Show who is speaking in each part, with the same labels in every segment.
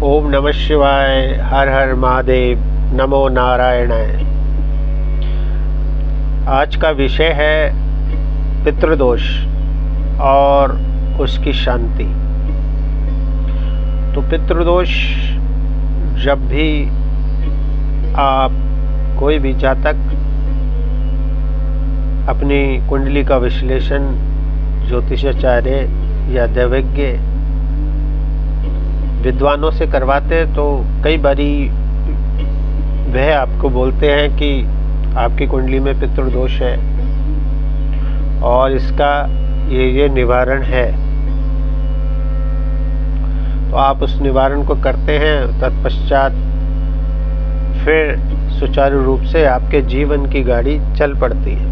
Speaker 1: ओम नमः शिवाय। हर हर महादेव। नमो नारायणाय। आज का विषय है पितृदोष और उसकी शांति। तो पितृदोष, जब भी आप कोई भी जातक अपनी कुंडली का विश्लेषण ज्योतिषाचार्य या दैवज्ञ विद्वानों से करवाते हैं तो कई बारी वह आपको बोलते हैं कि आपकी कुंडली में पितृदोष है और इसका ये निवारण है। तो आप उस निवारण को करते हैं, तत्पश्चात फिर सुचारू रूप से आपके जीवन की गाड़ी चल पड़ती है।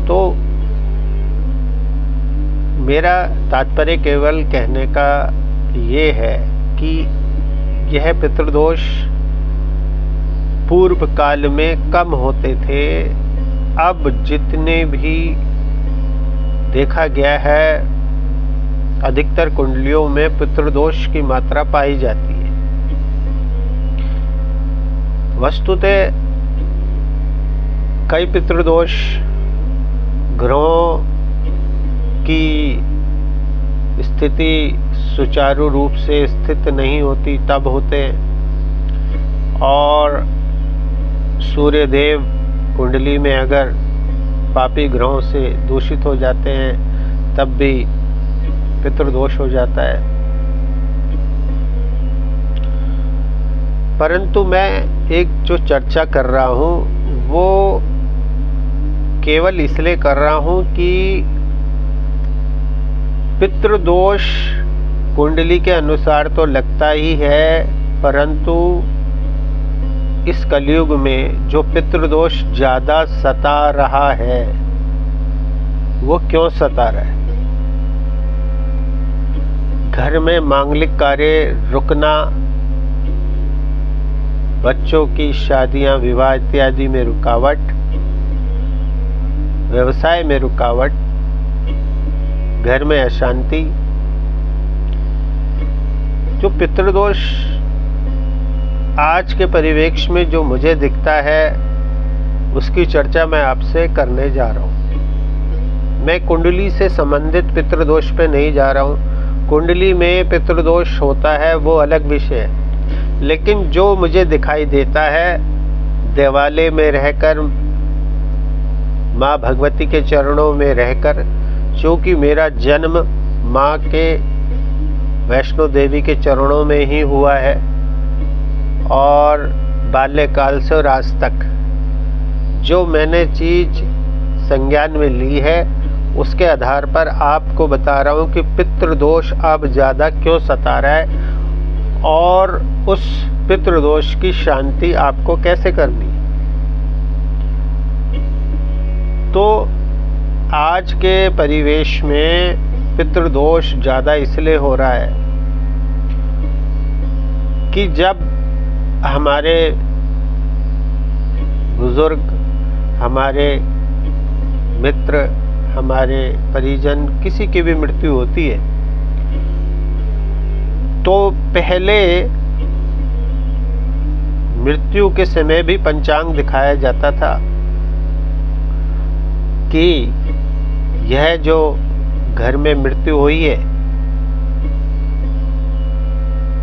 Speaker 1: तो मेरा तात्पर्य केवल कहने का ये है कि यह पितृदोष पूर्व काल में कम होते थे। अब जितने भी देखा गया है, अधिकतर कुंडलियों में पितृदोष की मात्रा पाई जाती है। वस्तुतः कई पितृदोष ग्रहों की स्थिति सुचारू रूप से स्थित नहीं होती तब होते हैं, और सूर्य देव कुंडली में अगर पापी ग्रहों से दूषित हो जाते हैं तब भी पितृदोष हो जाता है। परंतु मैं एक जो चर्चा कर रहा हूँ वो केवल इसलिए कर रहा हूँ कि पितृदोष कुंडली के अनुसार तो लगता ही है, परंतु इस कलयुग में जो पितृदोष ज़्यादा सता रहा है वो क्यों सता रहा है? घर में मांगलिक कार्य रुकना, बच्चों की शादियां विवाह इत्यादि में रुकावट, व्यवसाय में रुकावट, घर में अशांति। जो पितृदोष आज के परिवेश में जो मुझे दिखता है उसकी चर्चा मैं आपसे करने जा रहा हूँ। मैं कुंडली से संबंधित पितृदोष पे नहीं जा रहा हूँ। कुंडली में पितृदोष होता है वो अलग विषय है, लेकिन जो मुझे दिखाई देता है देवालय में रहकर, माँ भगवती के चरणों में रहकर, चूँकि मेरा जन्म माँ के वैष्णो देवी के चरणों में ही हुआ है और बाल्यकाल से और आज तक जो मैंने चीज संज्ञान में ली है उसके आधार पर आपको बता रहा हूँ कि पितृदोष अब ज़्यादा क्यों सता रहा है और उस पितृदोष की शांति आपको कैसे करनी है। तो आज के परिवेश में पितृदोष ज़्यादा इसलिए हो रहा है कि जब हमारे बुजुर्ग, हमारे मित्र, हमारे परिजन किसी की भी मृत्यु होती है तो पहले मृत्यु के समय भी पंचांग दिखाया जाता था कि यह जो घर में मृत्यु हुई है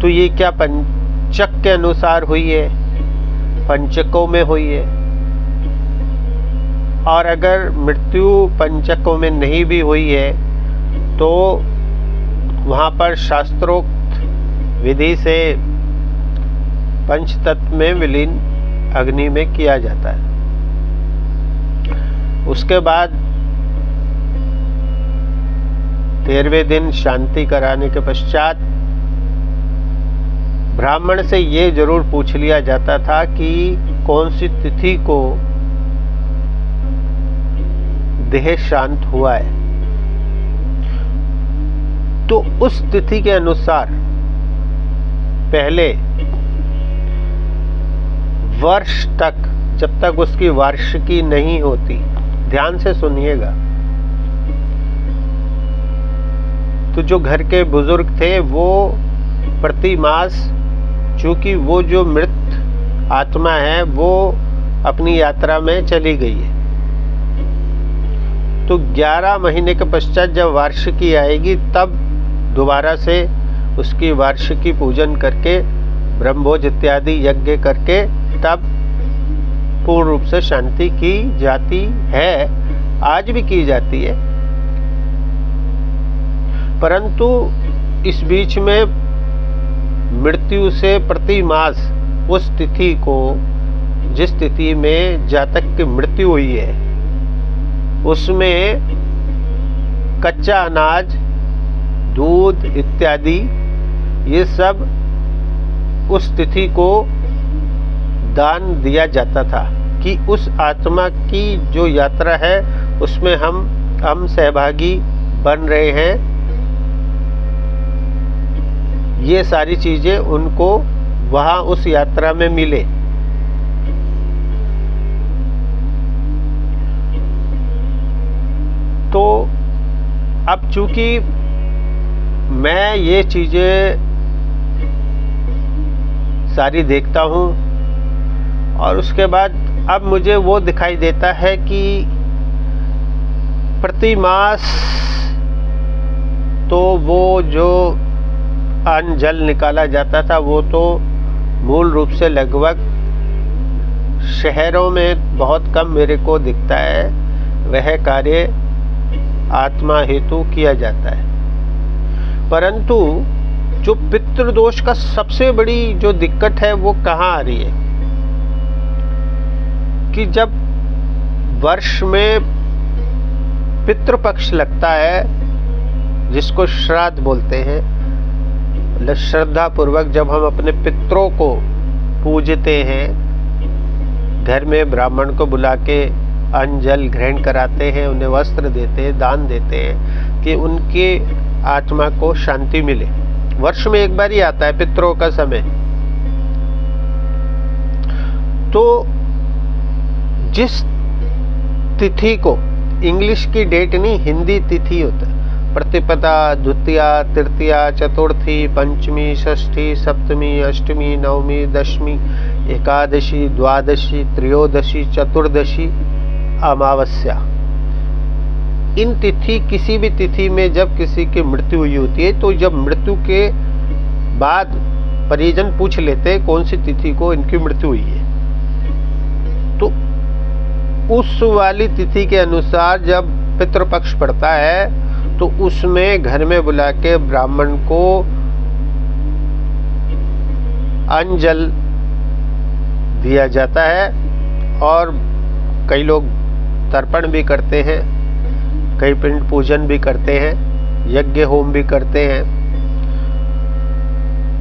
Speaker 1: तो ये क्या पंचक के अनुसार हुई है, पंचकों में हुई है। और अगर मृत्यु पंचकों में नहीं भी हुई है तो वहाँ पर शास्त्रोक्त विधि से पंचतत्व में विलीन अग्नि में किया जाता है। उसके बाद 13वें दिन शांति कराने के पश्चात ब्राह्मण से ये जरूर पूछ लिया जाता था कि कौन सी तिथि को देह शांत हुआ है। तो उस तिथि के अनुसार पहले वर्ष तक, जब तक उसकी वार्षिकी नहीं होती, ध्यान से सुनिएगा, तो जो घर के बुजुर्ग थे वो प्रति मास, चूँकि वो जो मृत आत्मा है वो अपनी यात्रा में चली गई है, तो 11 महीने के पश्चात जब वार्षिकी आएगी तब दोबारा से उसकी वार्षिकी पूजन करके ब्रह्मभोज इत्यादि यज्ञ करके तब पूर्ण रूप से शांति की जाती है, आज भी की जाती है। परंतु इस बीच में मृत्यु से प्रति मास उस तिथि को, जिस तिथि में जातक की मृत्यु हुई है, उसमें कच्चा अनाज, दूध इत्यादि ये सब उस तिथि को दान दिया जाता था कि उस आत्मा की जो यात्रा है उसमें हम सहभागी बन रहे हैं। ये सारी चीजें उनको वहाँ उस यात्रा में मिले। तो अब चूंकि मैं ये चीजें सारी देखता हूँ और उसके बाद अब मुझे वो दिखाई देता है कि प्रति मास तो वो जो अन्न जल निकाला जाता था वो तो मूल रूप से लगभग शहरों में बहुत कम मेरे को दिखता है, वह कार्य आत्मा हेतु किया जाता है। परंतु जो पितृदोष का सबसे बड़ी जो दिक्कत है वो कहाँ आ रही है कि जब वर्ष में पितृपक्ष लगता है, जिसको श्राद्ध बोलते हैं, श्रद्धा पूर्वक जब हम अपने पितरों को पूजते हैं, घर में ब्राह्मण को बुला के अन्न जल ग्रहण कराते हैं, उन्हें वस्त्र देते हैं, दान देते हैं कि उनके आत्मा को शांति मिले। वर्ष में एक बार ही आता है पितरों का समय। तो जिस तिथि को, इंग्लिश की डेट नहीं, हिंदी तिथि होता है, प्रतिपदा, द्वितीया, तृतीया, चतुर्थी, पंचमी, षष्ठी, सप्तमी, अष्टमी, नवमी, दशमी, एकादशी, द्वादशी, त्रयोदशी, चतुर्दशी, अमावस्या, इन तिथि, किसी भी तिथि में जब किसी की मृत्यु हुई होती है तो जब मृत्यु के बाद परिजन पूछ लेते हैं कौन सी तिथि को इनकी मृत्यु हुई है, तो उस वाली तिथि के अनुसार जब पितृपक्ष पड़ता है तो उसमें घर में बुला के ब्राह्मण को अन्न जल दिया जाता है और कई लोग तर्पण भी करते हैं, कई पिंड पूजन भी करते हैं, यज्ञ होम भी करते हैं।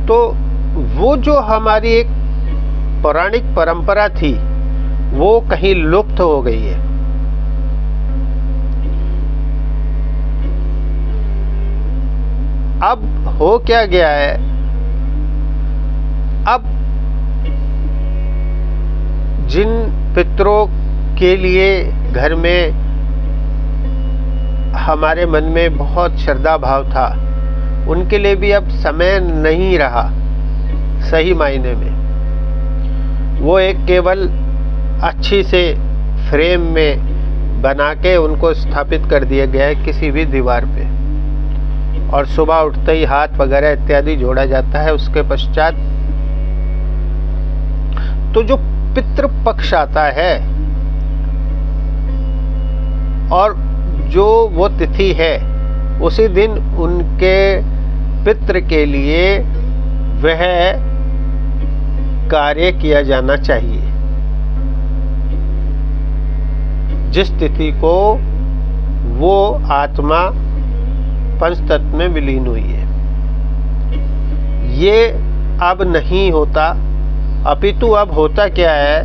Speaker 1: तो वो जो हमारी एक पौराणिक परंपरा थी वो कहीं लुप्त हो गई है। अब हो क्या गया है, अब जिन पितरों के लिए घर में हमारे मन में बहुत श्रद्धा भाव था, उनके लिए भी अब समय नहीं रहा सही मायने में। वो एक केवल अच्छी से फ्रेम में बना के उनको स्थापित कर दिया गया है किसी भी दीवार पे, और सुबह उठते ही हाथ वगैरह इत्यादि जोड़ा जाता है। उसके पश्चात तो जो पितृपक्ष आता है और जो वो तिथि है, उसी दिन उनके पितृ के लिए वह कार्य किया जाना चाहिए जिस तिथि को वो आत्मा पंचतत्व में विलीन हुई है। ये अब नहीं होता, अपितु अब होता क्या है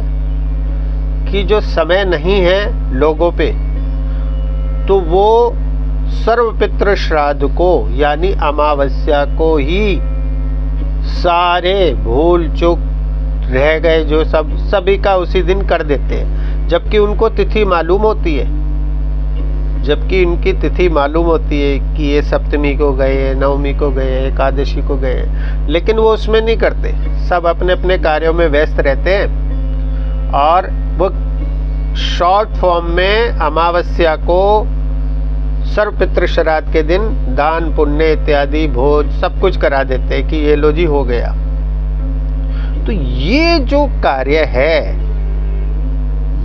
Speaker 1: कि जो समय नहीं है लोगों पे, तो वो सर्वपितृ श्राद्ध को यानी अमावस्या को ही सारे भूल चूक रह गए जो सभी का उसी दिन कर देते हैं, जबकि उनको तिथि मालूम होती है। जबकि इनकी तिथि मालूम होती है कि ये सप्तमी को गए, नवमी को गए, एकादशी को गए, लेकिन वो उसमें नहीं करते। सब अपने अपने कार्यों में व्यस्त रहते हैं और वो शॉर्ट फॉर्म में अमावस्या को सर्वपितृ श्राद्ध के दिन दान पुण्य इत्यादि भोज सब कुछ करा देते हैं कि ये लो जी हो गया। तो ये जो कार्य है,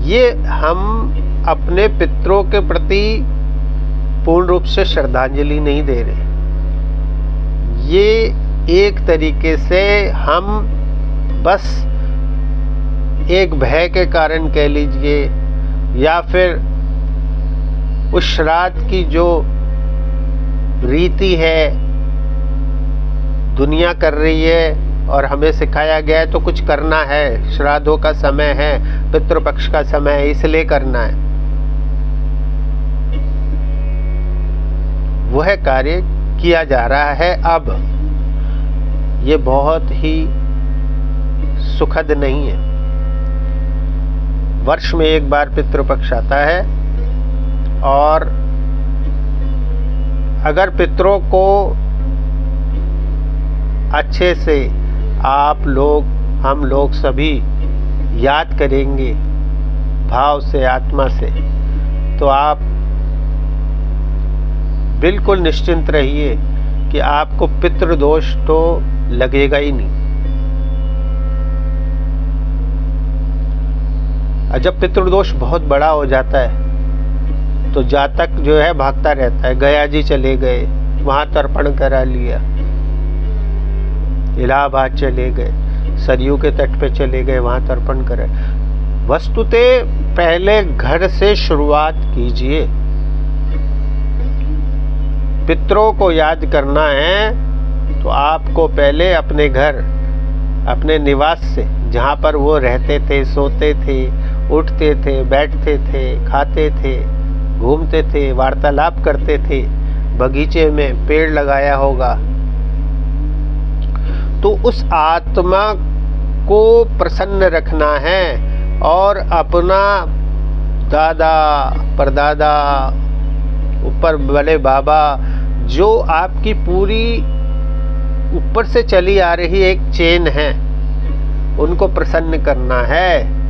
Speaker 1: ये हम अपने पितरों के प्रति पूर्ण रूप से श्रद्धांजलि नहीं दे रहे। ये एक तरीके से हम बस एक भय के कारण कह लीजिए, या फिर उस श्राद्ध की जो रीति है दुनिया कर रही है और हमें सिखाया गया है तो कुछ करना है, श्राद्धों का समय है, पितृपक्ष का समय है, इसलिए करना है, वह कार्य किया जा रहा है। अब ये बहुत ही सुखद नहीं है। वर्ष में एक बार पितृपक्ष आता है और अगर पितरों को अच्छे से आप लोग, हम लोग सभी याद करेंगे भाव से, आत्मा से, तो आप बिल्कुल निश्चिंत रहिए कि आपको पितृदोष तो लगेगा ही नहीं। जब पितृदोष बहुत बड़ा हो जाता है तो जातक जो है भागता रहता है, गया जी चले गए, वहां तर्पण करा लिया, इलाहाबाद चले गए, सरयू के तट पे चले गए, वहां तर्पण करे। वस्तुतः पहले घर से शुरुआत कीजिए। पितरों को याद करना है तो आपको पहले अपने घर, अपने निवास से, जहाँ पर वो रहते थे, सोते थे, उठते थे, बैठते थे, खाते थे, घूमते थे, वार्तालाप करते थे, बगीचे में पेड़ लगाया होगा, तो उस आत्मा को प्रसन्न रखना है और अपना दादा, परदादा, ऊपर बड़े बाबा, जो आपकी पूरी ऊपर से चली आ रही एक चेन है, उनको प्रसन्न करना है।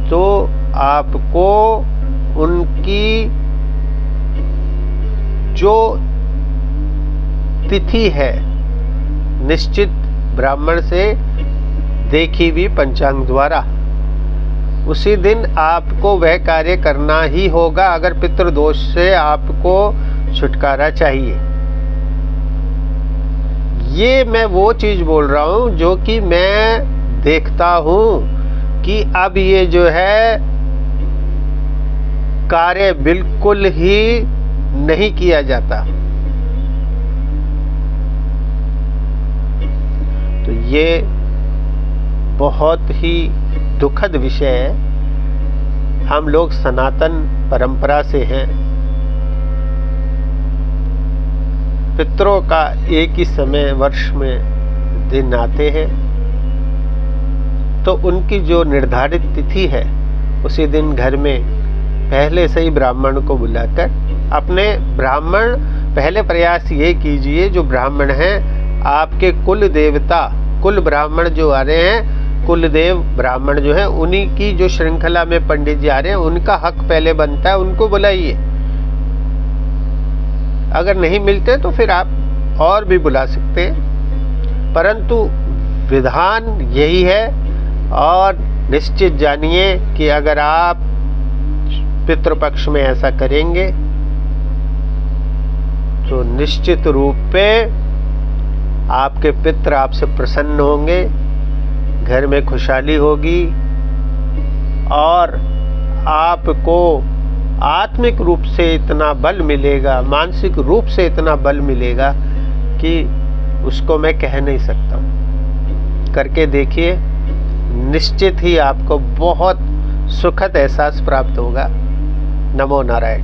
Speaker 1: तो आपको उनकी जो तिथि है निश्चित ब्राह्मण से देखी हुई पंचांग द्वारा, उसी दिन आपको वह कार्य करना ही होगा अगर पितृदोष से आपको छुटकारा चाहिए। ये मैं वो चीज बोल रहा हूं जो कि मैं देखता हूं कि अब ये जो है कार्य बिल्कुल ही नहीं किया जाता। तो ये बहुत ही दुखद विषय है। हम लोग सनातन परंपरा से हैं। पितरों का एक ही समय वर्ष में दिन आते हैं, तो उनकी जो निर्धारित तिथि है उसी दिन घर में पहले से ही ब्राह्मण को बुलाकर अपने ब्राह्मण, पहले प्रयास ये कीजिए जो ब्राह्मण हैं आपके कुल देवता, कुल ब्राह्मण जो आ रहे हैं, कुल देव ब्राह्मण जो हैं, उन्हीं की जो श्रृंखला में पंडित जी आ रहे हैं, उनका हक पहले बनता है, उनको बुलाइए। अगर नहीं मिलते तो फिर आप और भी बुला सकते हैं, परंतु विधान यही है। और निश्चित जानिए कि अगर आप पितृपक्ष में ऐसा करेंगे तो निश्चित रूप पे आपके पितृ आपसे प्रसन्न होंगे, घर में खुशहाली होगी और आपको आत्मिक रूप से इतना बल मिलेगा, मानसिक रूप से इतना बल मिलेगा कि उसको मैं कह नहीं सकता। करके देखिए, निश्चित ही आपको बहुत सुखद एहसास प्राप्त होगा। नमो नारायण।